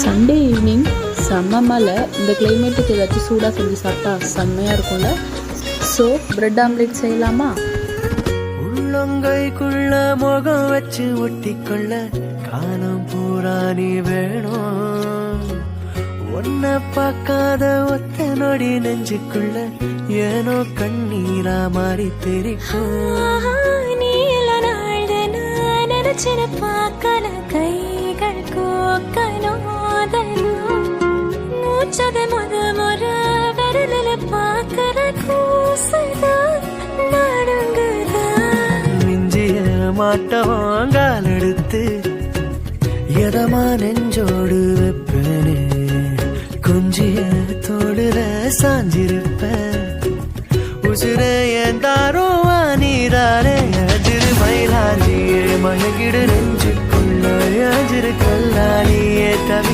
Sunday evening செம்ம மழை. இந்த கிளைமேட்டுக்கு ஏதாச்சும் சூடாக செஞ்சு சாப்பிட்டா செம்மையாக இருக்கும்ல. ஸோ பிரெட் ஆம்லேட் செய்யலாமா? உள்ளங்கைக்குள்ள முகம் வச்சு ஒட்டிக்கொள்ள காலம் பூரா நீ வேணும். ஒன்ன பார்க்காத ஒத்த நொடி நெஞ்சுக்குள்ள ஏனோ கண்ணீரா மாறி தெரிக்கும். பார்க்கல கைகள் கோக்கனோதலும் மூச்சத முறை விரலில் பார்க்கல கூசுதான் நடுங்குதான். மிஞ்சிய மாட்டவாங்கால் எடுத்து எதமா நெஞ்சோடு வெப்பனே கொஞ்சிய தோடுல சாஞ்சிருப்பேன். உசுர ஏந்தாரோ நீதாரே அஜிரு மயிலாலியே மயகிடு நெஞ்சுக்குள்ள அஜிரு கல்லாலியே தவி